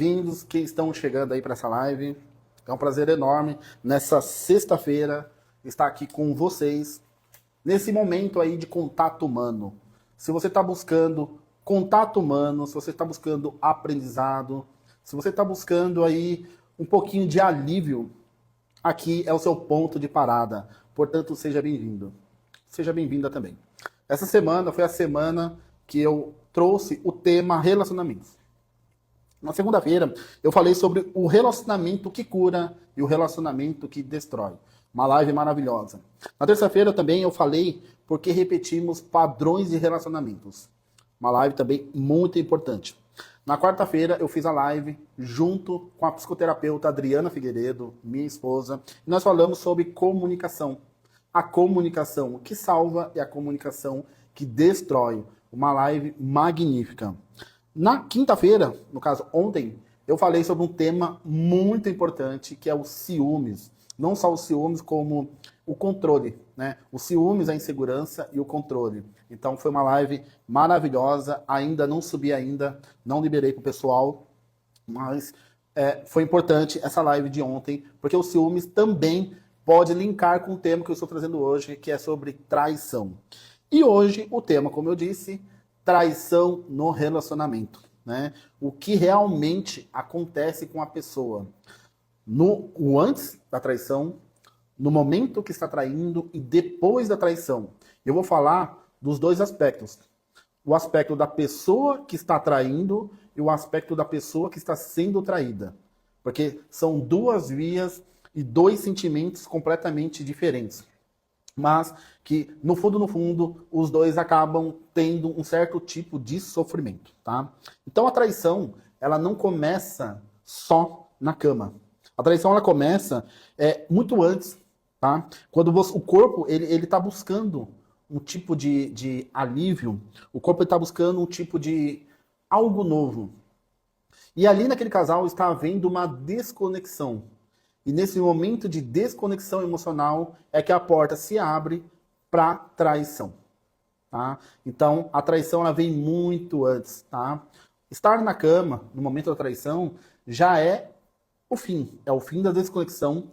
bem-vindos que estão chegando aí para essa live. É um prazer enorme nessa sexta-feira estar aqui com vocês nesse momento aí de contato humano. Se você está buscando contato humano, se você está buscando aprendizado, se você está buscando aí um pouquinho de alívio, aqui é o seu ponto de parada. Portanto, seja bem-vindo. Seja bem-vinda também. Essa semana foi a semana que eu trouxe o tema relacionamentos. Na segunda-feira, eu falei sobre o relacionamento que cura e o relacionamento que destrói. Uma live maravilhosa. Na terça-feira também eu falei porque repetimos padrões de relacionamentos. Uma live também muito importante. Na quarta-feira eu fiz a live junto com a psicoterapeuta Adriana Figueiredo, minha esposa, e nós falamos sobre comunicação. A comunicação que salva e a comunicação que destrói. Uma live magnífica. Na quinta-feira, no caso ontem, eu falei sobre um tema muito importante, que é o ciúmes. Não só o ciúmes, como o controle, né? O ciúmes, a insegurança e o controle. Então foi uma live maravilhosa, ainda não subi ainda, não liberei para o pessoal, mas foi importante essa live de ontem, porque o ciúmes também pode linkar com o tema que eu estou trazendo hoje, que é sobre traição. E hoje o tema, como eu disse, traição no relacionamento, né? O que realmente acontece com a pessoa o antes da traição, no momento que está traindo e depois da traição. Eu vou falar dos dois aspectos. O aspecto da pessoa que está traindo e o aspecto da pessoa que está sendo traída. Porque são duas vias e dois sentimentos completamente diferentes. Mas que, no fundo, os dois acabam tendo um certo tipo de sofrimento, tá? Então a traição, ela não começa só na cama. A traição, ela começa muito antes, tá? Quando o corpo, ele tá buscando um tipo de alívio, o corpo está buscando um tipo de algo novo. E ali naquele casal está havendo uma desconexão. E nesse momento de desconexão emocional é que a porta se abre para traição, tá? Então, a traição ela vem muito antes, tá? Estar na cama no momento da traição já é o fim da desconexão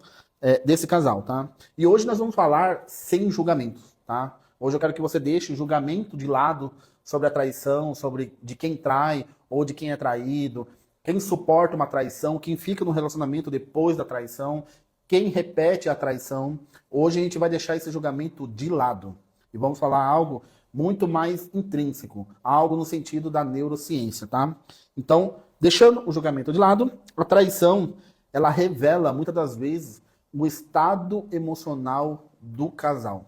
desse casal, tá? E hoje nós vamos falar sem julgamentos, tá? Hoje eu quero que você deixe o julgamento de lado sobre a traição, sobre de quem trai ou de quem é traído, quem suporta uma traição, quem fica no relacionamento depois da traição, quem repete a traição. Hoje a gente vai deixar esse julgamento de lado e vamos falar algo muito mais intrínseco, algo no sentido da neurociência, tá? Então, deixando o julgamento de lado, a traição, ela revela muitas das vezes o estado emocional do casal.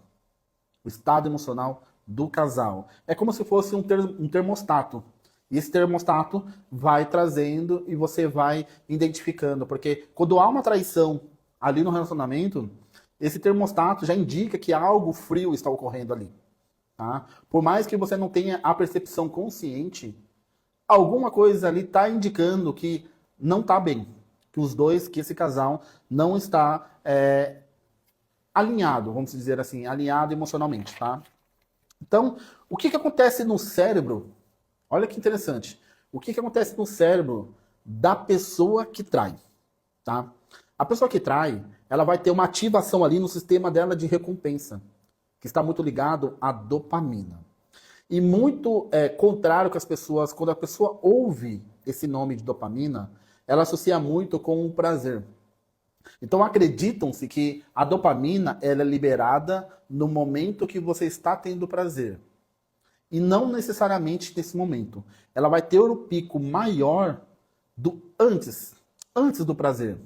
O estado emocional do casal. É como se fosse um termostato. E esse termostato vai trazendo e você vai identificando. Porque quando há uma traição ali no relacionamento, esse termostato já indica que algo frio está ocorrendo ali. Tá? Por mais que você não tenha a percepção consciente, alguma coisa ali está indicando que não está bem. Que esse casal não está alinhado, vamos dizer assim, alinhado emocionalmente. Tá? Então, o que acontece no cérebro? Olha que interessante. O que acontece no cérebro da pessoa que trai, tá? A pessoa que trai, ela vai ter uma ativação ali no sistema dela de recompensa, que está muito ligado à dopamina. E muito contrário que as pessoas, quando a pessoa ouve esse nome de dopamina, ela associa muito com o prazer. Então acreditam-se que a dopamina ela é liberada no momento que você está tendo prazer. E não necessariamente nesse momento. Ela vai ter o pico maior antes do prazer.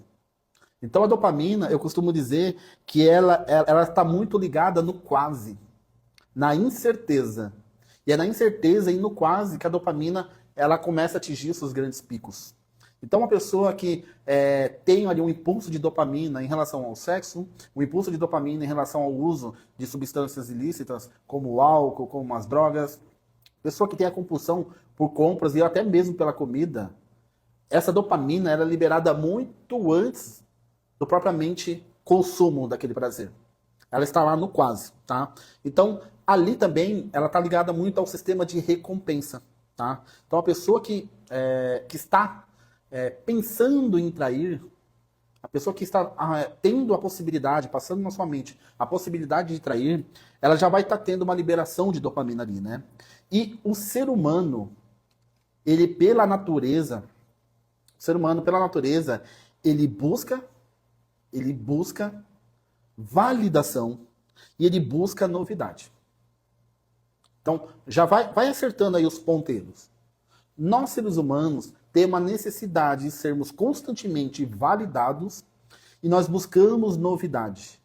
Então a dopamina, eu costumo dizer que ela está muito ligada no quase, na incerteza. E é na incerteza e no quase que a dopamina ela começa a atingir seus grandes picos. Então uma pessoa que tem ali um impulso de dopamina em relação ao sexo, um impulso de dopamina em relação ao uso de substâncias ilícitas, como o álcool, como as drogas, pessoa que tem a compulsão por compras e até mesmo pela comida, essa dopamina era liberada muito antes do propriamente consumo daquele prazer. Ela está lá no quase, tá? Então, ali também, ela está ligada muito ao sistema de recompensa, tá? Então, a pessoa que está pensando em trair, a pessoa que está tendo a possibilidade, passando na sua mente, a possibilidade de trair, ela já vai estar tendo uma liberação de dopamina ali, né? E o ser humano, ele pela natureza, ele busca validação e ele busca novidade. Então, já vai acertando aí os ponteiros. Nós, seres humanos, temos uma necessidade de sermos constantemente validados e nós buscamos novidade.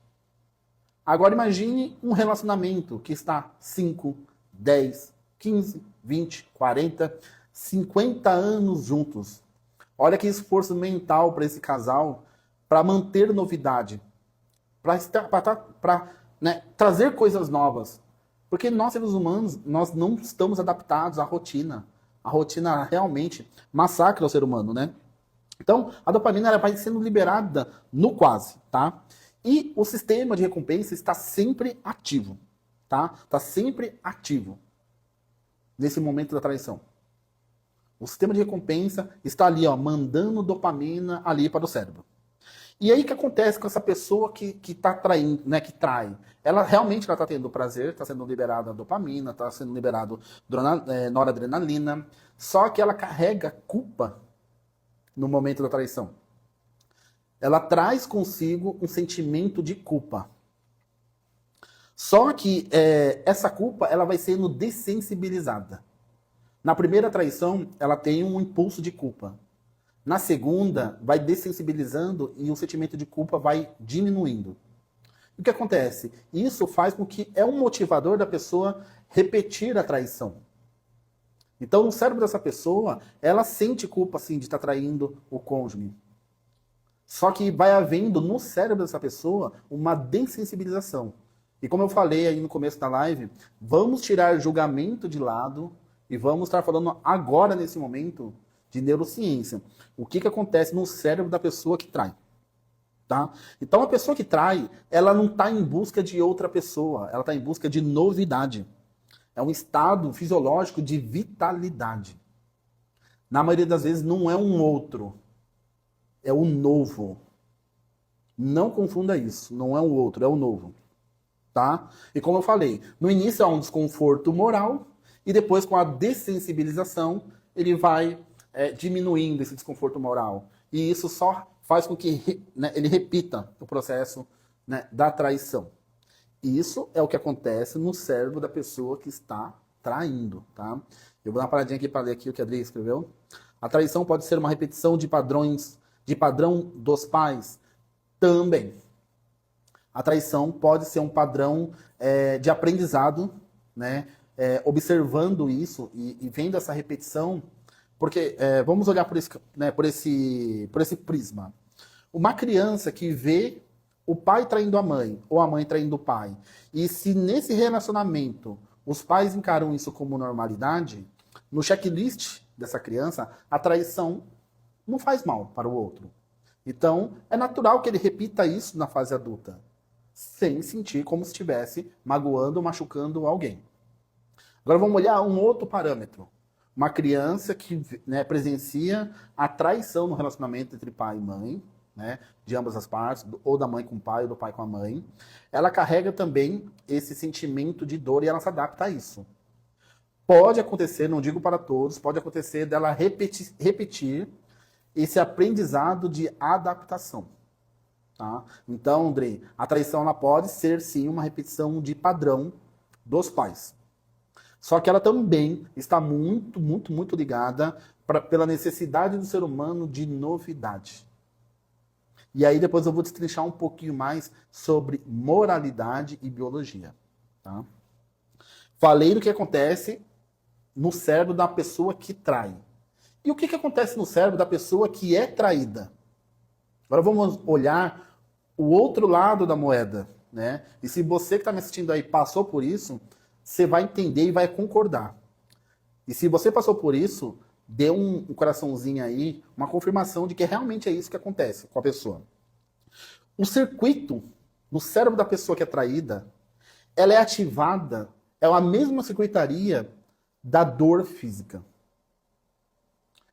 Agora imagine um relacionamento que está 5, 10, 15, 20, 40, 50 anos juntos. Olha que esforço mental para esse casal para manter novidade, para trazer coisas novas. Porque nós, seres humanos, nós não estamos adaptados à rotina. A rotina realmente massacra o ser humano, né? Então, a dopamina ela vai sendo liberada no quase, tá? E o sistema de recompensa está sempre ativo, tá? Está sempre ativo nesse momento da traição. O sistema de recompensa está ali, ó, mandando dopamina ali para o cérebro. E aí o que acontece com essa pessoa que está traindo, né, que trai? Ela realmente está tendo prazer, está sendo liberada a dopamina, está sendo liberado noradrenalina, só que ela carrega culpa no momento da traição. Ela traz consigo um sentimento de culpa. Só que essa culpa ela vai sendo dessensibilizada. Na primeira traição, ela tem um impulso de culpa. Na segunda, vai dessensibilizando e o sentimento de culpa vai diminuindo. O que acontece? Isso faz com que é um motivador da pessoa repetir a traição. Então, no cérebro dessa pessoa, ela sente culpa, assim, de estar traindo o cônjuge. Só que vai havendo no cérebro dessa pessoa uma dessensibilização. E como eu falei aí no começo da live, vamos tirar julgamento de lado e vamos estar falando agora, nesse momento, de neurociência. O que acontece no cérebro da pessoa que trai. Tá? Então a pessoa que trai, ela não está em busca de outra pessoa, ela está em busca de novidade. É um estado fisiológico de vitalidade. Na maioria das vezes não é um outro, é o novo. Não confunda isso, não é o outro, é o novo. Tá? E como eu falei, no início há um desconforto moral e depois com a dessensibilização ele vai diminuindo esse desconforto moral. E isso só faz com que ele repita o processo da traição. Isso é o que acontece no cérebro da pessoa que está traindo. Tá? Eu vou dar uma paradinha aqui para ler aqui o que a Adri escreveu. A traição pode ser uma repetição de padrão dos pais? Também. A traição pode ser um padrão de aprendizado, né? Observando isso e vendo essa repetição. Porque vamos olhar por esse prisma. Uma criança que vê o pai traindo a mãe, ou a mãe traindo o pai, e se nesse relacionamento os pais encaram isso como normalidade, no checklist dessa criança, a traição não faz mal para o outro. Então, é natural que ele repita isso na fase adulta, sem sentir como se estivesse magoando ou machucando alguém. Agora vamos olhar um outro parâmetro. Uma criança que presencia a traição no relacionamento entre pai e mãe, né, de ambas as partes, ou da mãe com o pai, ou do pai com a mãe, ela carrega também esse sentimento de dor e ela se adapta a isso. Pode acontecer, não digo para todos, pode acontecer dela repetir esse aprendizado de adaptação. Tá? Então, Andrei, a traição ela pode ser sim uma repetição de padrão dos pais. Só que ela também está muito, muito, muito ligada pela necessidade do ser humano de novidade. E aí depois eu vou destrinchar um pouquinho mais sobre moralidade e biologia. Tá? Falei do que acontece no cérebro da pessoa que trai. E o que acontece no cérebro da pessoa que é traída? Agora vamos olhar o outro lado da moeda. Né? E se você que está me assistindo aí passou por isso, você vai entender e vai concordar. E se você passou por isso, dê um coraçãozinho aí, uma confirmação de que realmente é isso que acontece com a pessoa. O circuito no cérebro da pessoa que é traída, ela é ativada, é a mesma circuitaria da dor física.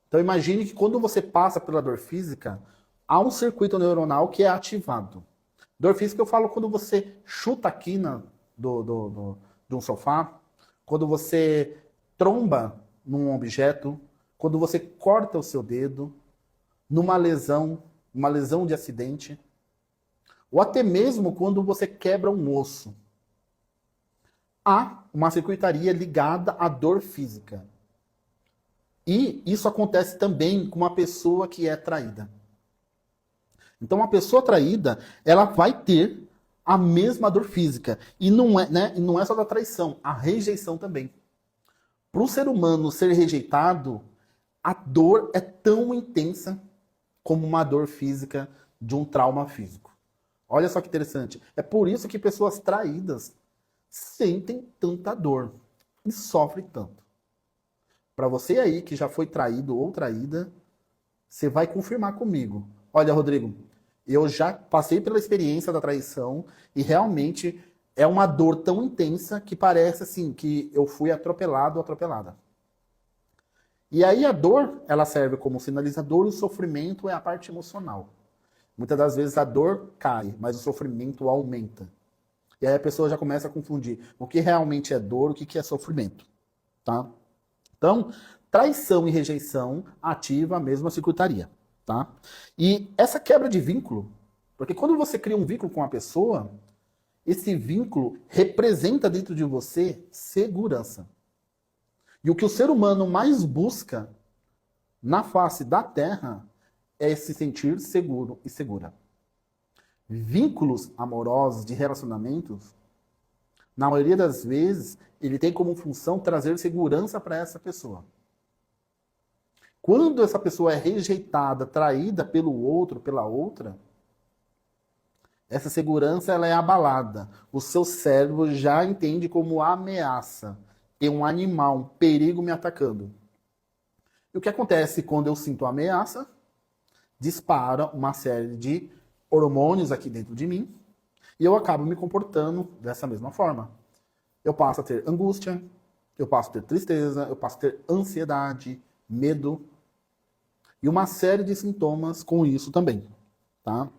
Então imagine que quando você passa pela dor física, há um circuito neuronal que é ativado. Dor física eu falo quando você chuta a quina de um sofá, quando você tromba num objeto, quando você corta o seu dedo, numa lesão, uma lesão de acidente, ou até mesmo quando você quebra um osso. Há uma circuitaria ligada à dor física. E isso acontece também com uma pessoa que é traída. Então, uma pessoa traída, ela vai ter a mesma dor física. E não é, né, e não é só da traição, a rejeição também. Para o ser humano ser rejeitado, a dor é tão intensa como uma dor física de um trauma físico. Olha só que interessante. É por isso que pessoas traídas sentem tanta dor e sofrem tanto. Para você aí que já foi traído ou traída, você vai confirmar comigo. Olha, Rodrigo, eu já passei pela experiência da traição e realmente é uma dor tão intensa que parece assim que eu fui atropelado ou atropelada. E aí a dor, ela serve como sinalizador e o sofrimento é a parte emocional. Muitas das vezes a dor cai, mas o sofrimento aumenta. E aí a pessoa já começa a confundir o que realmente é dor, o que é sofrimento, tá? Então, traição e rejeição ativa a mesma circuitaria, tá? E essa quebra de vínculo, porque quando você cria um vínculo com uma pessoa, esse vínculo representa dentro de você segurança. E o que o ser humano mais busca na face da Terra é se sentir seguro e segura. Vínculos amorosos, de relacionamentos, na maioria das vezes, ele tem como função trazer segurança para essa pessoa. Quando essa pessoa é rejeitada, traída pelo outro, pela outra, essa segurança ela é abalada. O seu cérebro já entende como ameaça. Tem um animal, um perigo me atacando. E o que acontece quando eu sinto a ameaça? Dispara uma série de hormônios aqui dentro de mim e eu acabo me comportando dessa mesma forma. Eu passo a ter angústia, eu passo a ter tristeza, eu passo a ter ansiedade, medo e uma série de sintomas com isso também, tá?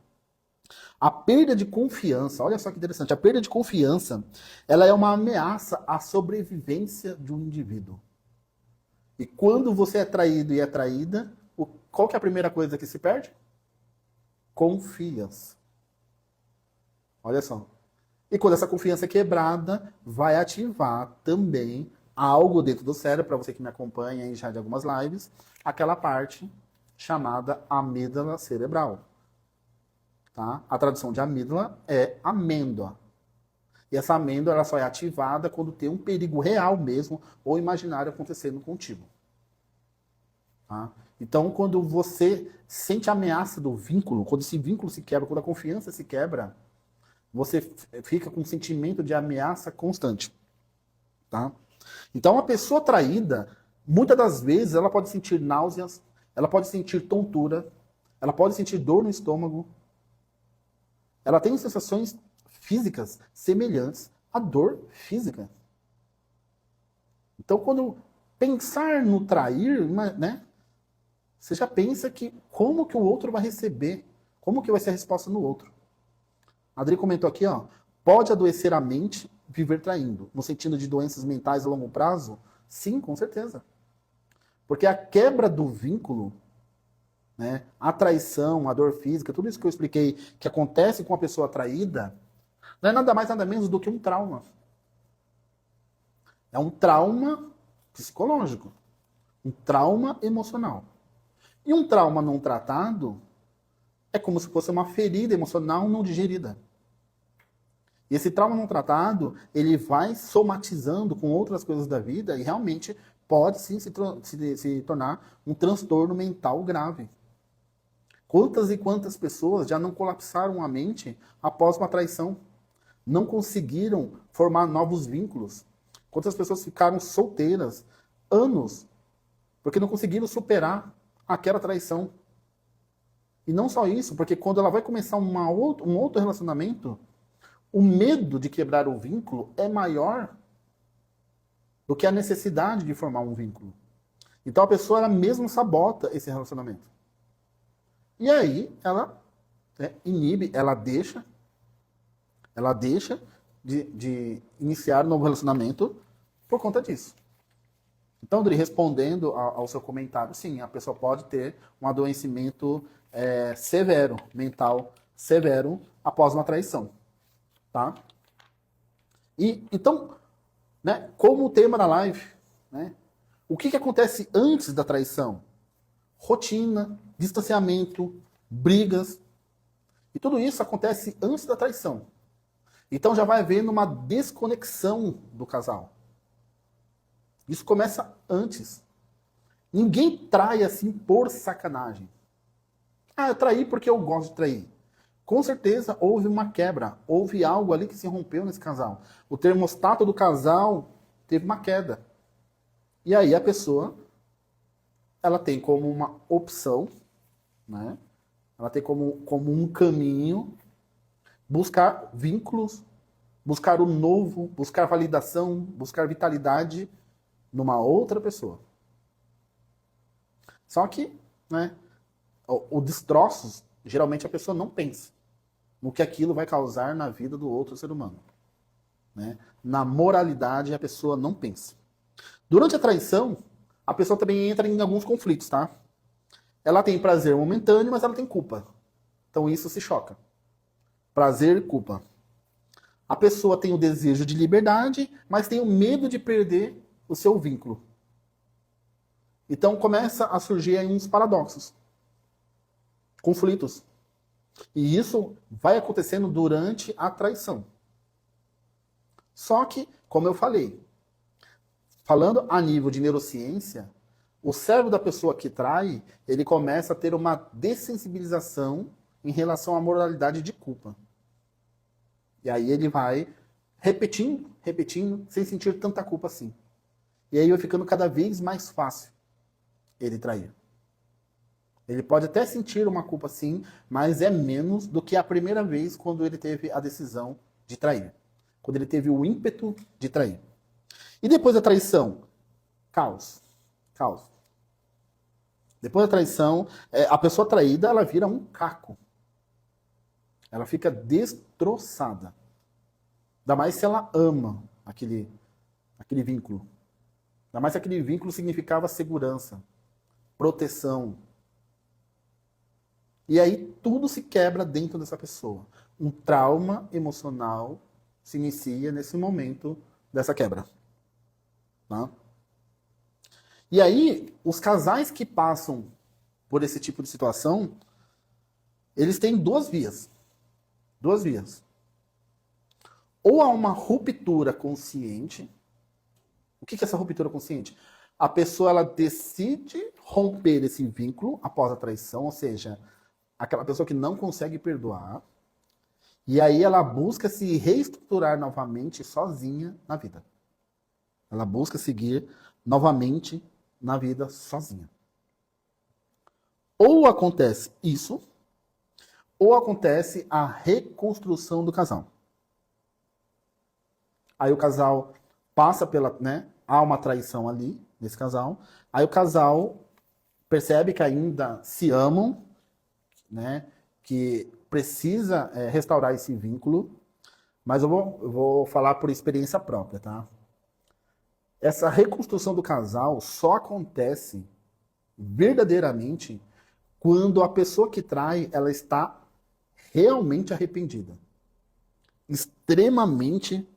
A perda de confiança, olha só que interessante, a perda de confiança, ela é uma ameaça à sobrevivência de um indivíduo. E quando você é traído e é traída, qual que é a primeira coisa que se perde? Confiança. Olha só. E quando essa confiança é quebrada, vai ativar também algo dentro do cérebro, para você que me acompanha aí já de algumas lives, aquela parte chamada amígdala cerebral. Tá? A tradução de amígdala é amêndoa. E essa amêndoa ela só é ativada quando tem um perigo real mesmo ou imaginário acontecendo contigo. Tá? Então, quando você sente a ameaça do vínculo, quando esse vínculo se quebra, quando a confiança se quebra, você fica com um sentimento de ameaça constante. Tá? Então, a pessoa traída, muitas das vezes, ela pode sentir náuseas, ela pode sentir tontura, ela pode sentir dor no estômago, ela tem sensações físicas semelhantes à dor física. Então, quando pensar no trair, né, você já pensa que como que o outro vai receber, como que vai ser a resposta no outro. A Adri comentou aqui, ó, pode adoecer a mente viver traindo, no sentido de doenças mentais a longo prazo? Sim, com certeza. Porque a quebra do vínculo, né, a traição, a dor física, tudo isso que eu expliquei que acontece com a pessoa traída, não é nada mais nada menos do que um trauma. É um trauma psicológico, um trauma emocional. E um trauma não tratado é como se fosse uma ferida emocional não digerida. E esse trauma não tratado, ele vai somatizando com outras coisas da vida e realmente pode sim se tornar um transtorno mental grave. Quantas e quantas pessoas já não colapsaram a mente após uma traição? Não conseguiram formar novos vínculos? Quantas pessoas ficaram solteiras anos porque não conseguiram superar aquela traição? E não só isso, porque quando ela vai começar um outro relacionamento, o medo de quebrar o vínculo é maior do que a necessidade de formar um vínculo. Então a pessoa ela mesmo sabota esse relacionamento. E aí ela inibe, ela deixa de iniciar um novo relacionamento por conta disso. Então, Dri, respondendo ao seu comentário, sim, a pessoa pode ter um adoecimento severo, mental severo, após uma traição. Tá? E, então, né, como o tema da live, né, o que acontece antes da traição? Rotina, distanciamento, brigas. E tudo isso acontece antes da traição. Então já vai havendo uma desconexão do casal. Isso começa antes. Ninguém trai assim por sacanagem. Ah, eu traí porque eu gosto de trair. Com certeza houve uma quebra, houve algo ali que se rompeu nesse casal. O termostato do casal teve uma queda. E aí a pessoa, ela tem como uma opção, né? Ela tem como um caminho buscar vínculos, buscar o novo, buscar validação, buscar vitalidade numa outra pessoa. Só que, né, o destroços, geralmente a pessoa não pensa no que aquilo vai causar na vida do outro ser humano. Né? Na moralidade, a pessoa não pensa. Durante a traição, a pessoa também entra em alguns conflitos, tá? Ela tem prazer momentâneo, mas ela tem culpa. Então isso se choca. Prazer e culpa. A pessoa tem o desejo de liberdade, mas tem o medo de perder o seu vínculo. Então começa a surgir aí uns paradoxos. Conflitos. E isso vai acontecendo durante a traição. Só que, como eu falei, falando a nível de neurociência, o cérebro da pessoa que trai, ele começa a ter uma dessensibilização em relação à moralidade de culpa. E aí ele vai repetindo, sem sentir tanta culpa assim. E aí vai ficando cada vez mais fácil ele trair. Ele pode até sentir uma culpa sim, mas é menos do que a primeira vez quando ele teve a decisão de trair. Quando ele teve o ímpeto de trair. E depois da traição? Caos. Caos. Depois da traição, a pessoa traída, ela vira um caco. Ela fica destroçada. Ainda mais se ela ama aquele vínculo. Ainda mais se aquele vínculo significava segurança, proteção. E aí tudo se quebra dentro dessa pessoa. Um trauma emocional se inicia nesse momento dessa quebra. Tá? E aí, os casais que passam por esse tipo de situação, eles têm duas vias. Duas vias. Ou há uma ruptura consciente. O que é essa ruptura consciente? A pessoa ela decide romper esse vínculo após a traição, ou seja, aquela pessoa que não consegue perdoar, e aí ela busca se reestruturar novamente sozinha na vida. Ela busca seguir novamente na vida sozinha. Ou acontece isso, ou acontece a reconstrução do casal. Aí o casal passa pela, né, há uma traição ali nesse casal. Aí o casal percebe que ainda se amam, né, que precisa restaurar esse vínculo, mas eu vou falar por experiência própria, tá? Essa reconstrução do casal só acontece verdadeiramente quando a pessoa que trai, ela está realmente arrependida. Extremamente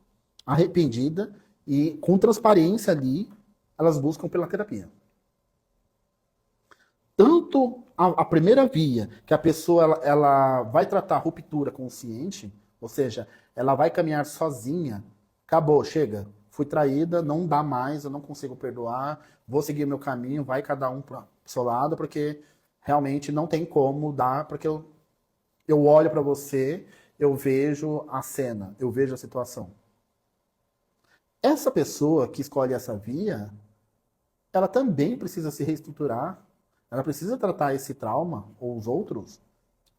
arrependida e com transparência ali, elas buscam pela terapia. Tanto a primeira via, que a pessoa ela vai tratar a ruptura consciente, ou seja, ela vai caminhar sozinha, acabou, chega, fui traída, não dá mais, eu não consigo perdoar, vou seguir meu caminho, vai cada um para o seu lado, porque realmente não tem como dar, porque eu olho para você, eu vejo a cena, eu vejo a situação. Essa pessoa que escolhe essa via, ela também precisa se reestruturar, ela precisa tratar esse trauma, ou os outros,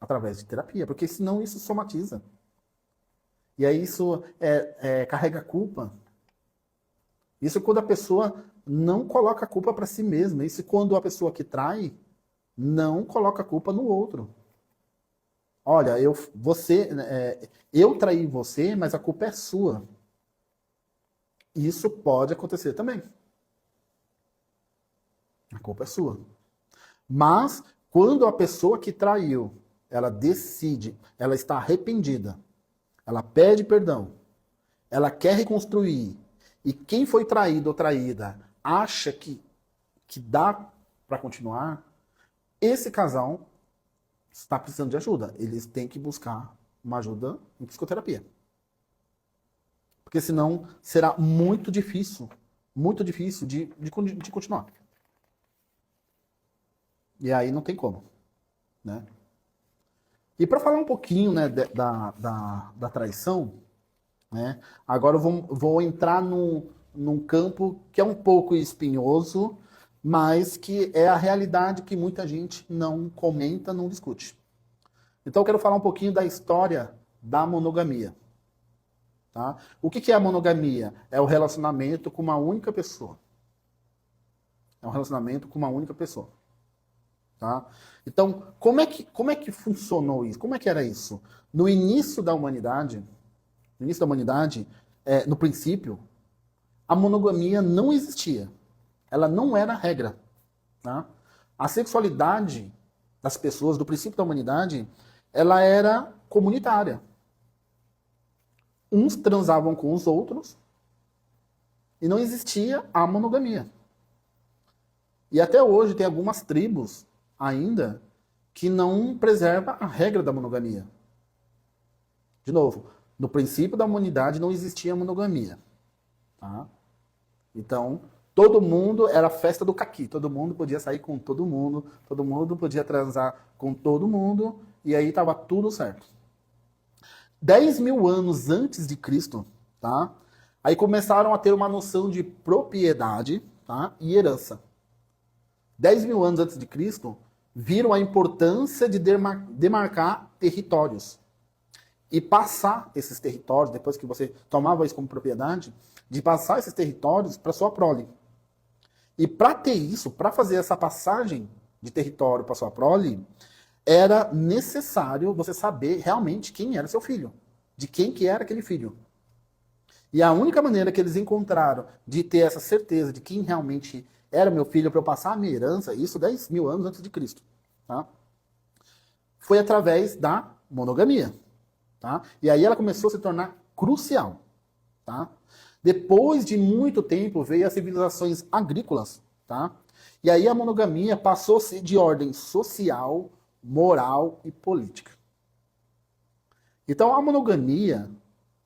através de terapia, porque senão isso somatiza. E aí isso carrega culpa. Isso quando a pessoa não coloca a culpa para si mesma. Isso quando a pessoa que trai não coloca a culpa no outro. Olha, eu traí você, mas a culpa é sua. Isso pode acontecer também. A culpa é sua. Mas quando a pessoa que traiu, ela decide, ela está arrependida, ela pede perdão, ela quer reconstruir, e quem foi traído ou traída acha que dá para continuar, esse casal está precisando de ajuda. Eles têm que buscar uma ajuda em psicoterapia. Porque senão será muito difícil de continuar. E aí não tem como, né? E para falar um pouquinho, né, da traição, né, agora eu vou entrar num campo que é um pouco espinhoso, mas que é a realidade que muita gente não comenta, não discute. Então eu quero falar um pouquinho da história da monogamia. Tá? O que é a monogamia? É o relacionamento com uma única pessoa. É um relacionamento com uma única pessoa. Tá? Então, como é que funcionou isso? Como é que era isso? No início da humanidade, no princípio, a monogamia não existia. Ela não era regra. Tá? A sexualidade das pessoas do princípio da humanidade, ela era comunitária. Uns transavam com os outros e não existia a monogamia. E até hoje tem algumas tribos ainda que não preservam a regra da monogamia. De novo, no princípio da humanidade não existia monogamia. Tá? Então, todo mundo era festa do caqui, todo mundo podia sair com todo mundo podia transar com todo mundo, e aí estava tudo certo. 10 mil anos antes de Cristo, tá? Aí começaram a ter uma noção de propriedade, tá? E herança. 10 mil anos antes de Cristo, viram a importância de demarcar territórios. E passar esses territórios, depois que você tomava isso como propriedade, de passar esses territórios para sua prole. E para ter isso, para fazer essa passagem de território para sua prole, era necessário você saber realmente quem era seu filho, de quem que era aquele filho. E a única maneira que eles encontraram de ter essa certeza de quem realmente era meu filho para eu passar a minha herança, isso 10 mil anos antes de Cristo, tá? Foi através da monogamia. Tá? E aí ela começou a se tornar crucial. Tá? Depois de muito tempo veio as civilizações agrícolas. Tá? E aí a monogamia passou a ser de ordem social, moral e política. Então a monogamia,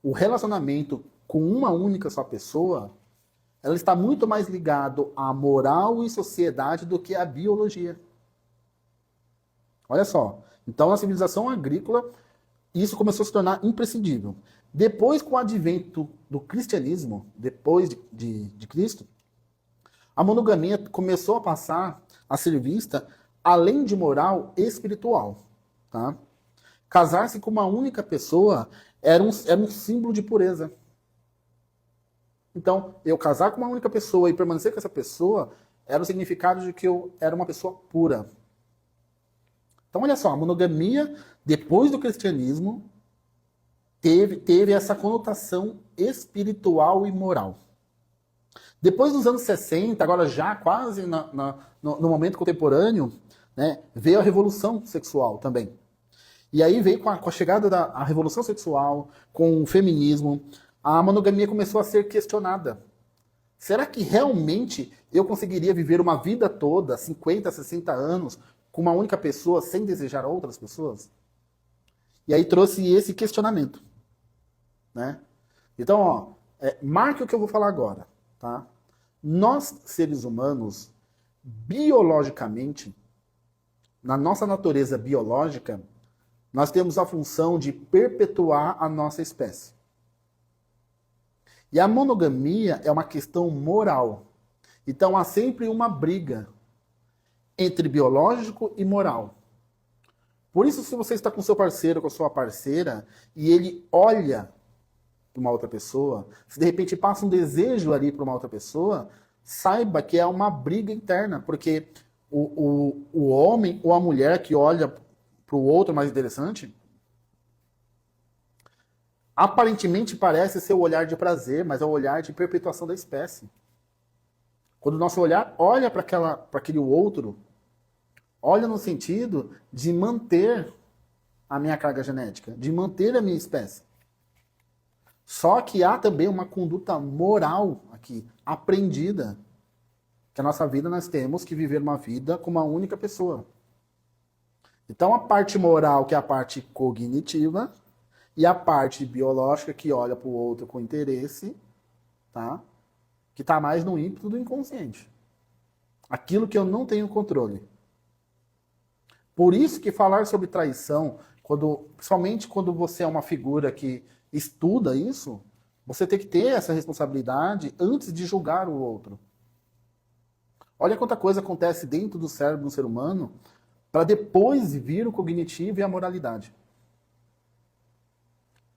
o relacionamento com uma única só pessoa, ela está muito mais ligado à moral e sociedade do que à biologia. Olha só. Então, na civilização agrícola, isso começou a se tornar imprescindível. Depois, com o advento do cristianismo, depois de Cristo, a monogamia começou a passar a ser vista, além de moral, espiritual. Tá? Casar-se com uma única pessoa era um símbolo de pureza. Então, eu casar com uma única pessoa e permanecer com essa pessoa era o significado de que eu era uma pessoa pura. Então, olha só, a monogamia, depois do cristianismo, teve essa conotação espiritual e moral. Depois dos anos 60, agora já quase no momento contemporâneo, né, veio a revolução sexual também. E aí veio com a chegada da revolução sexual, com o feminismo, a monogamia começou a ser questionada. Será que realmente eu conseguiria viver uma vida toda, 50, 60 anos, com uma única pessoa sem desejar outras pessoas? E aí trouxe esse questionamento. Né? Então, ó, marque o que eu vou falar agora. Tá? Nós, seres humanos, biologicamente, na nossa natureza biológica, nós temos a função de perpetuar a nossa espécie. E a monogamia é uma questão moral. Então há sempre uma briga entre biológico e moral. Por isso, se você está com seu parceiro, com a sua parceira, e ele olha para uma outra pessoa, se de repente passa um desejo ali para uma outra pessoa, saiba que é uma briga interna, porque o homem ou a mulher que olha para o outro mais interessante, aparentemente parece ser o olhar de prazer, mas é o olhar de perpetuação da espécie. Quando o nosso olhar olha para aquele outro, olha no sentido de manter a minha carga genética, de manter a minha espécie. Só que há também uma conduta moral aqui, aprendida, que a nossa vida nós temos que viver uma vida com uma única pessoa. Então a parte moral, que é a parte cognitiva, e a parte biológica, que olha para o outro com interesse, tá? Que está mais no ímpeto do inconsciente. Aquilo que eu não tenho controle. Por isso que falar sobre traição, principalmente quando você é uma figura que estuda isso, você tem que ter essa responsabilidade antes de julgar o outro. Olha quanta coisa acontece dentro do cérebro do ser humano para depois vir o cognitivo e a moralidade.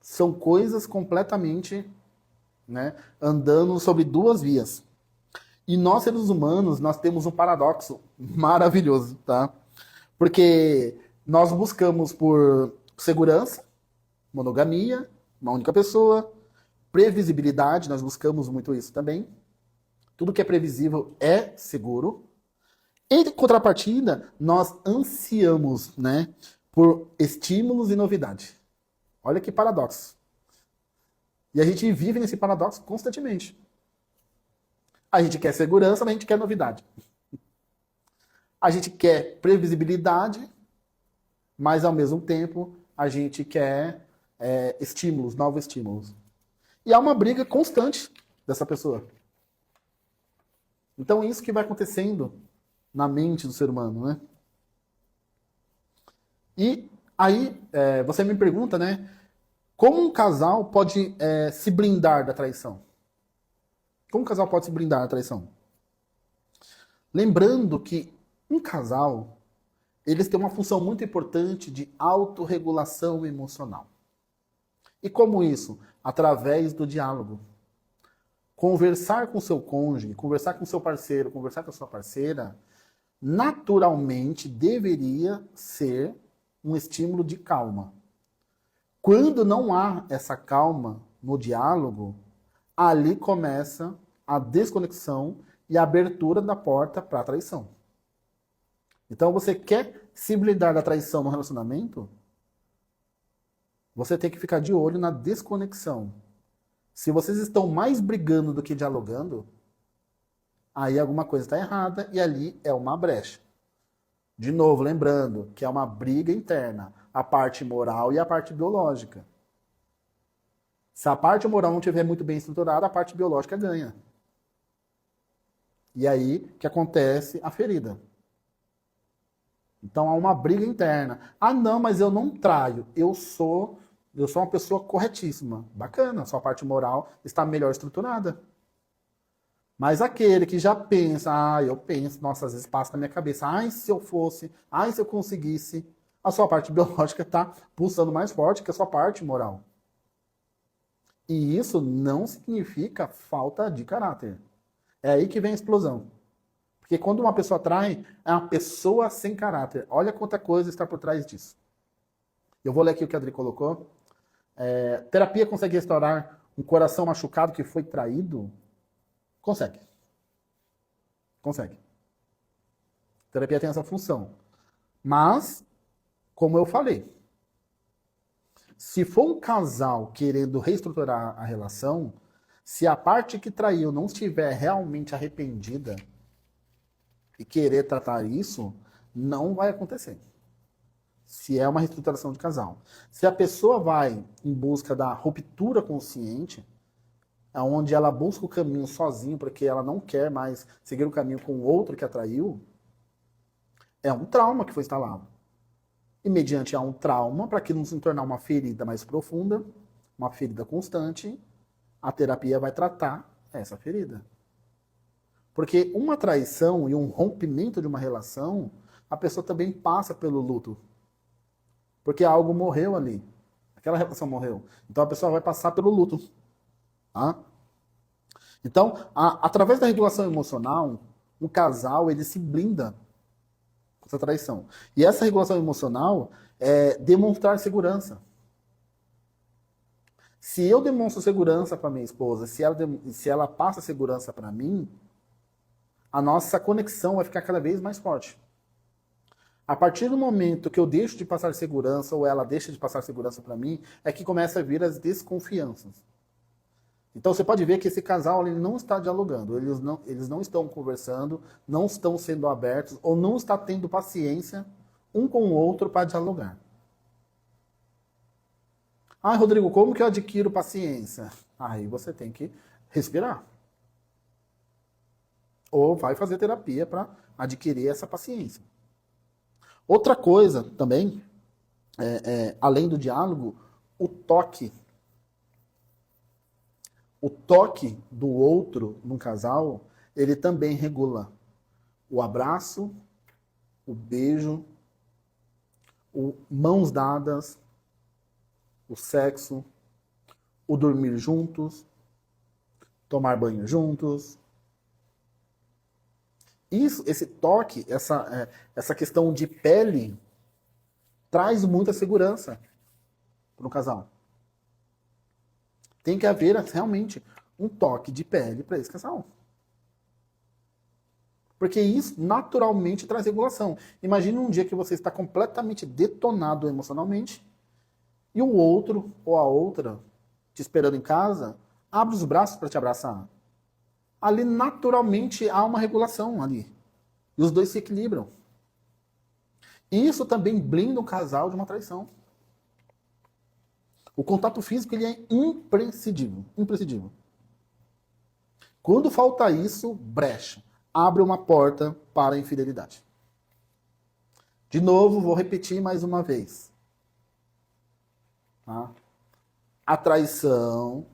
São coisas completamente, né, andando sobre duas vias. E nós, seres humanos, nós temos um paradoxo maravilhoso, tá? Porque nós buscamos por segurança, monogamia, uma única pessoa, previsibilidade, nós buscamos muito isso também. Tudo que é previsível é seguro. Em contrapartida, nós ansiamos, né, por estímulos e novidade. Olha que paradoxo. E a gente vive nesse paradoxo constantemente. A gente quer segurança, mas a gente quer novidade. A gente quer previsibilidade, mas ao mesmo tempo a gente quer estímulos, novos estímulos. E há uma briga constante dessa pessoa. Então isso que vai acontecendo na mente do ser humano, né? E aí você me pergunta, né? Como um casal pode se blindar da traição? Como um casal pode se blindar da traição? Lembrando que um casal, eles têm uma função muito importante de autorregulação emocional. E como isso? Através do diálogo. Conversar com seu cônjuge, conversar com seu parceiro, conversar com a sua parceira, naturalmente deveria ser um estímulo de calma. Quando não há essa calma no diálogo, ali começa a desconexão e a abertura da porta para a traição. Então você quer se blindar da traição no relacionamento? Você tem que ficar de olho na desconexão. Se vocês estão mais brigando do que dialogando, aí alguma coisa está errada e ali é uma brecha. De novo, lembrando que é uma briga interna, a parte moral e a parte biológica. Se a parte moral não estiver muito bem estruturada, a parte biológica ganha. E aí que acontece a ferida. Então há uma briga interna. Ah, não, mas eu não traio. Eu sou uma pessoa corretíssima. Bacana, sua parte moral está melhor estruturada. Mas aquele que já pensa, eu penso, nossa, às vezes passa na minha cabeça, se eu fosse, se eu conseguisse, a sua parte biológica está pulsando mais forte que a sua parte moral. E isso não significa falta de caráter. É aí que vem a explosão. Porque quando uma pessoa trai, é uma pessoa sem caráter. Olha quanta coisa está por trás disso. Eu vou ler aqui o que a Adri colocou. Terapia consegue restaurar um coração machucado que foi traído? Consegue. Consegue. Terapia tem essa função. Mas, como eu falei, se for um casal querendo reestruturar a relação, se a parte que traiu não estiver realmente arrependida e querer tratar isso, não vai acontecer. Se é uma reestruturação de casal. Se a pessoa vai em busca da ruptura consciente, onde ela busca o caminho sozinho porque ela não quer mais seguir o caminho com o outro que a traiu, é um trauma que foi instalado. E mediante um trauma, para que não se tornar uma ferida mais profunda, uma ferida constante, a terapia vai tratar essa ferida. Porque uma traição e um rompimento de uma relação, a pessoa também passa pelo luto. Porque algo morreu ali. Aquela relação morreu. Então a pessoa vai passar pelo luto. Tá? Então, através da regulação emocional, um casal ele se blinda com essa traição. E essa regulação emocional é demonstrar segurança. Se eu demonstro segurança para minha esposa, se ela passa segurança para mim, a nossa conexão vai ficar cada vez mais forte. A partir do momento que eu deixo de passar segurança ou ela deixa de passar segurança para mim, é que começa a vir as desconfianças. Então você pode ver que esse casal ele não está dialogando, eles não estão conversando, não estão sendo abertos ou não está tendo paciência um com o outro para dialogar. Ah, Rodrigo, como que eu adquiro paciência? Aí você tem que respirar. Ou vai fazer terapia para adquirir essa paciência. Outra coisa também, além do diálogo, o toque. O toque do outro num casal, ele também regula o abraço, o beijo, mãos dadas, o sexo, o dormir juntos, tomar banho juntos. Esse toque, essa questão de pele, traz muita segurança para o casal. Tem que haver realmente um toque de pele para esse casal. Porque isso naturalmente traz regulação. Imagina um dia que você está completamente detonado emocionalmente e o outro ou a outra te esperando em casa, abre os braços para te abraçar. Ali naturalmente há uma regulação ali. E os dois se equilibram. E isso também blinda o casal de uma traição. O contato físico ele é imprescindível. Imprescindível. Quando falta isso, brecha. Abre uma porta para a infidelidade. De novo, vou repetir mais uma vez. Tá? A traição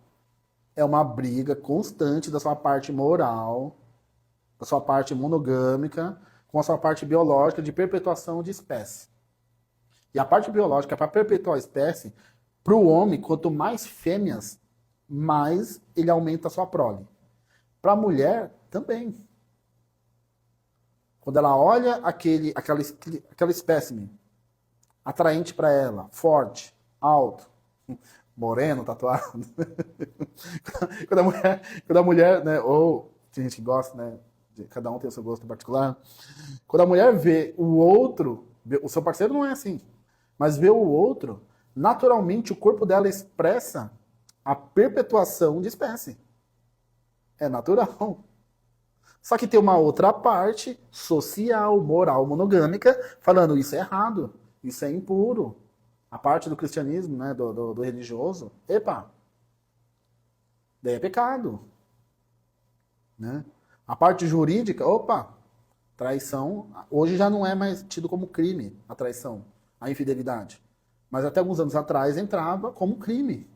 é uma briga constante da sua parte moral, da sua parte monogâmica, com a sua parte biológica de perpetuação de espécie. E a parte biológica para perpetuar a espécie, para o homem, quanto mais fêmeas, mais ele aumenta a sua prole. Para a mulher, também. Quando ela olha aquela espécime atraente para ela, forte, alto, moreno, tatuado. quando a mulher, né, ou tem gente que gosta, né, cada um tem o seu gosto particular. Quando a mulher vê o outro, o seu parceiro não é assim, mas vê o outro, naturalmente o corpo dela expressa a perpetuação de espécie. É natural. Só que tem uma outra parte social, moral, monogâmica, falando isso é errado, isso é impuro. A parte do cristianismo, né, do religioso, epa, daí é pecado. Né? A parte jurídica, opa, traição, hoje já não é mais tido como crime a traição, a infidelidade. Mas até alguns anos atrás entrava como crime.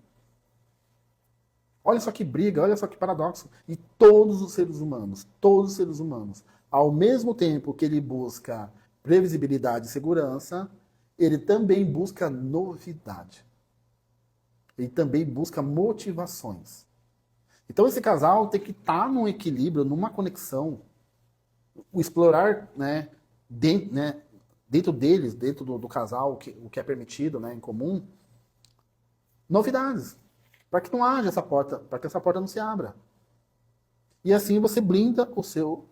Olha só que briga, olha só que paradoxo. E todos os seres humanos, ao mesmo tempo que ele busca previsibilidade e segurança, ele também busca novidade. Ele também busca motivações. Então esse casal tem que estar num equilíbrio, numa conexão, o explorar, né, dentro deles, dentro do casal, o que é permitido, né, em comum, novidades. Para que não haja essa porta, para que essa porta não se abra. E assim você blinda o seu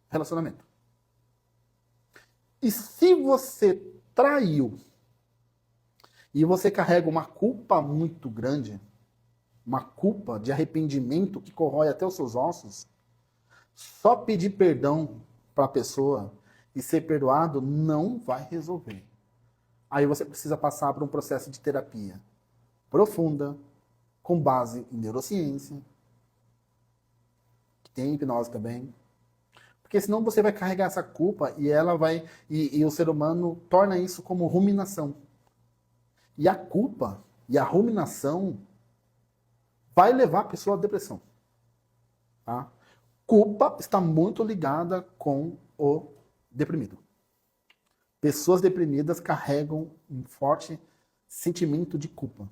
relacionamento. E se você traiu e você carrega uma culpa muito grande, uma culpa de arrependimento que corrói até os seus ossos, só pedir perdão para a pessoa e ser perdoado não vai resolver. Aí você precisa passar por um processo de terapia profunda, com base em neurociência, que tem hipnose também. Porque senão você vai carregar essa culpa e ela vai. E o ser humano torna isso como ruminação. E a culpa e a ruminação vai levar a pessoa à depressão. Tá? Culpa está muito ligada com o deprimido. Pessoas deprimidas carregam um forte sentimento de culpa.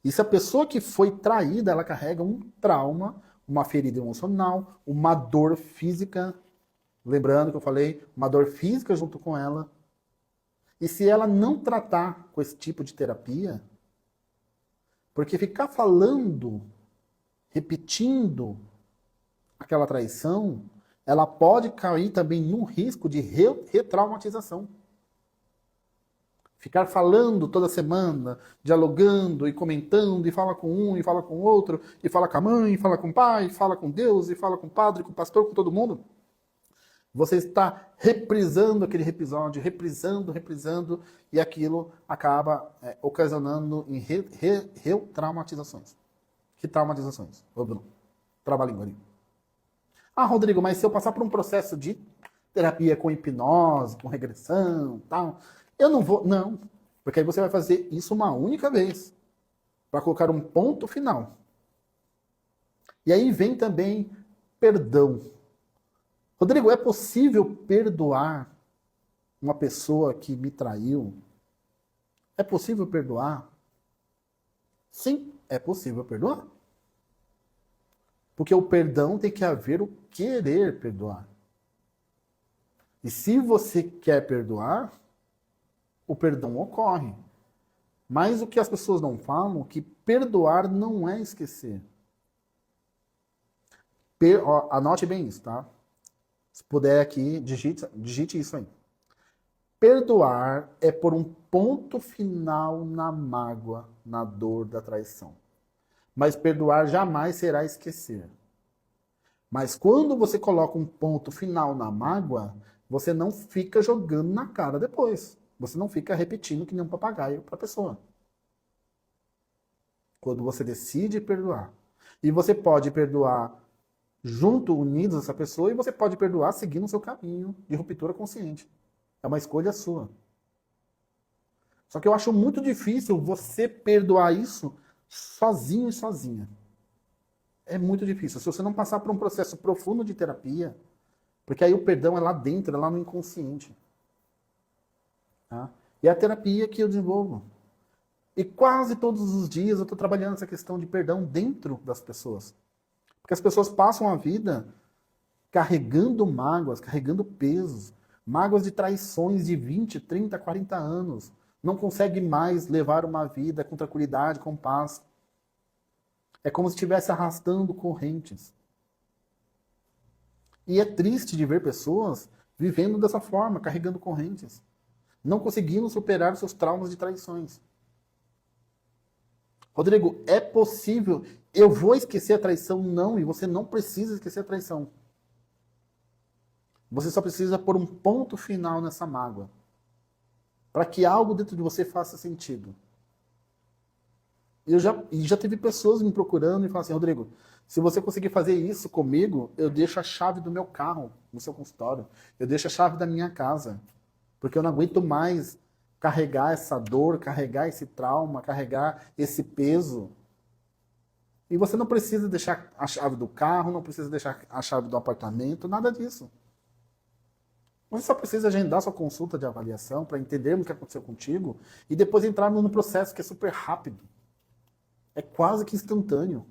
E se a pessoa que foi traída, ela carrega um trauma, uma ferida emocional, uma dor física, lembrando que eu falei, uma dor física junto com ela. E se ela não tratar com esse tipo de terapia, porque ficar falando, repetindo aquela traição, ela pode cair também num risco de retraumatização. Ficar falando toda semana, dialogando e comentando, e fala com um, e fala com o outro, e fala com a mãe, e fala com o pai, e fala com Deus, e fala com o padre, com o pastor, com todo mundo. Você está reprisando aquele episódio, reprisando, e aquilo acaba ocasionando em retraumatizações. Retraumatizações. Ô, Bruno, trava-língua ali. Ah, Rodrigo, mas se eu passar por um processo de terapia com hipnose, com regressão, tal, eu não vou. Não, porque aí você vai fazer isso uma única vez, para colocar um ponto final. E aí vem também perdão. Rodrigo, é possível perdoar uma pessoa que me traiu? É possível perdoar? Sim, é possível perdoar. Porque o perdão tem que haver o querer perdoar. E se você quer perdoar, o perdão ocorre. Mas o que as pessoas não falam é que perdoar não é esquecer. Anote bem isso, tá? Se puder aqui, digite isso aí. Perdoar é pôr um ponto final na mágoa, na dor da traição. Mas perdoar jamais será esquecer. Mas quando você coloca um ponto final na mágoa, você não fica jogando na cara depois. Você não fica repetindo que nem um papagaio para a pessoa. Quando você decide perdoar. E você pode perdoar junto, unidos essa pessoa, e você pode perdoar seguindo o seu caminho de ruptura consciente. É uma escolha sua. Só que eu acho muito difícil você perdoar isso sozinho e sozinha. É muito difícil. Se você não passar por um processo profundo de terapia, porque aí o perdão é lá dentro, é lá no inconsciente. Tá? E é a terapia que eu desenvolvo. E quase todos os dias eu estou trabalhando essa questão de perdão dentro das pessoas. Porque as pessoas passam a vida carregando mágoas, carregando pesos, mágoas de traições de 20, 30, 40 anos. Não consegue mais levar uma vida com tranquilidade, com paz. É como se estivesse arrastando correntes. E é triste de ver pessoas vivendo dessa forma, carregando correntes. Não conseguindo superar os seus traumas de traições. Rodrigo, é possível? Eu vou esquecer a traição? Não, e você não precisa esquecer a traição. Você só precisa pôr um ponto final nessa mágoa. Para que algo dentro de você faça sentido. Já teve pessoas me procurando e falando assim, Rodrigo, se você conseguir fazer isso comigo, eu deixo a chave do meu carro no seu consultório. Eu deixo a chave da minha casa. Porque eu não aguento mais carregar essa dor, carregar esse trauma, carregar esse peso. E você não precisa deixar a chave do carro, não precisa deixar a chave do apartamento, nada disso. Você só precisa agendar sua consulta de avaliação para entendermos o que aconteceu contigo e depois entrar no processo que é super rápido. É quase que instantâneo.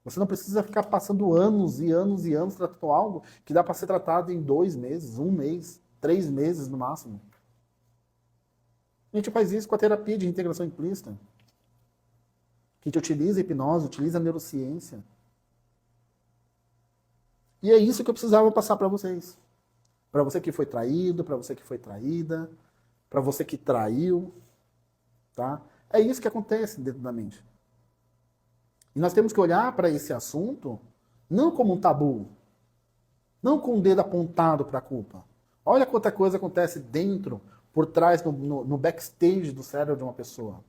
Você não precisa ficar passando anos e anos e anos tratando algo que dá para ser tratado em 2 meses, 1 mês, 3 meses no máximo. A gente faz isso com a terapia de integração implícita. Que a gente utiliza a hipnose, utiliza a neurociência. E é isso que eu precisava passar para vocês. Para você que foi traído, para você que foi traída, para você que traiu. Tá? É isso que acontece dentro da mente. E nós temos que olhar para esse assunto não como um tabu, não com o dedo apontado para a culpa. Olha quanta coisa acontece dentro, por trás, no backstage do cérebro de uma pessoa.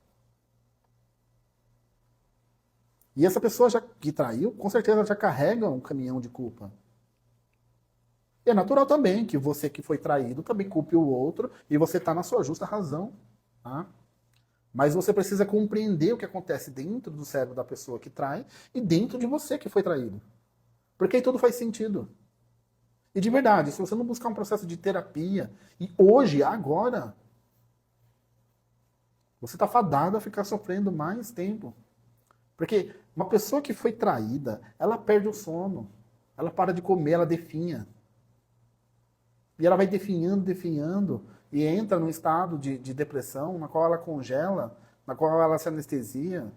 E essa pessoa que traiu, com certeza já carrega um caminhão de culpa. E é natural também que você que foi traído também culpe o outro e você está na sua justa razão. Tá? Mas você precisa compreender o que acontece dentro do cérebro da pessoa que trai e dentro de você que foi traído. Porque aí tudo faz sentido. E de verdade, se você não buscar um processo de terapia, e hoje, agora, você está fadado a ficar sofrendo mais tempo. Porque uma pessoa que foi traída, ela perde o sono. Ela para de comer, ela definha. E ela vai definhando, definhando, e entra num estado de depressão, na qual ela congela, na qual ela se anestesia.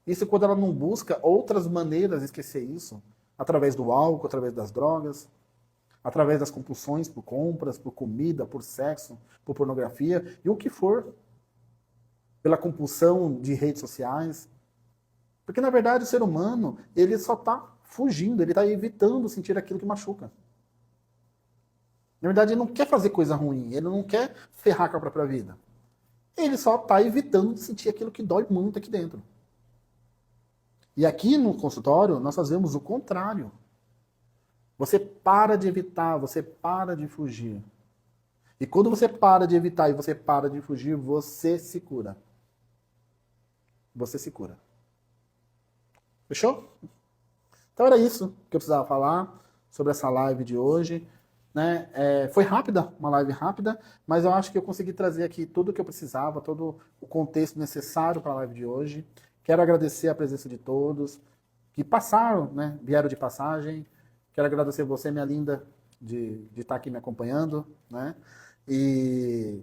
Isso quando ela não busca outras maneiras de esquecer isso. Através do álcool, através das drogas, através das compulsões por compras, por comida, por sexo, por pornografia, e o que for. Pela compulsão de redes sociais. Porque, na verdade, o ser humano, ele só está fugindo, ele está evitando sentir aquilo que machuca. Na verdade, ele não quer fazer coisa ruim, ele não quer ferrar com a própria vida. Ele só está evitando de sentir aquilo que dói muito aqui dentro. E aqui no consultório, nós fazemos o contrário. Você para de evitar, você para de fugir. E quando você para de evitar e você para de fugir, você se cura. Você se cura. Fechou? Então era isso que eu precisava falar sobre essa live de hoje. Né? Foi rápida, uma live rápida, mas eu acho que eu consegui trazer aqui tudo o que eu precisava, todo o contexto necessário para a live de hoje. Quero agradecer a presença de todos que passaram, né? Vieram de passagem. Quero agradecer você, minha linda, de estar aqui me acompanhando. Né? E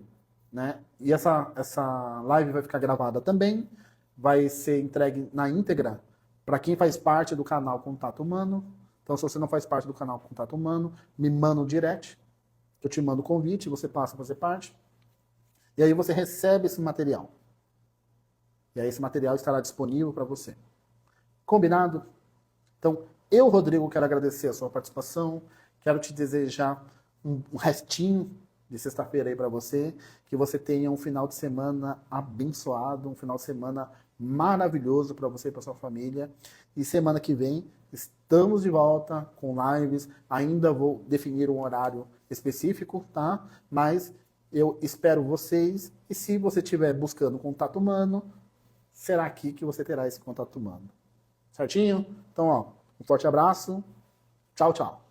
essa live vai ficar gravada também, vai ser entregue na íntegra para quem faz parte do canal Contato Humano. Então, se você não faz parte do canal Contato Humano, me manda um direct, eu te mando o convite, você passa a fazer parte, e aí você recebe esse material. E aí esse material estará disponível para você. Combinado? Então, eu, Rodrigo, quero agradecer a sua participação, quero te desejar um restinho de sexta-feira aí para você, que você tenha um final de semana abençoado, um final de semana maravilhoso para você e para sua família. E semana que vem estamos de volta com lives. Ainda vou definir um horário específico, tá? Mas eu espero vocês. E se você estiver buscando contato humano, será aqui que você terá esse contato humano. Certinho? Então, ó, um forte abraço. Tchau, tchau.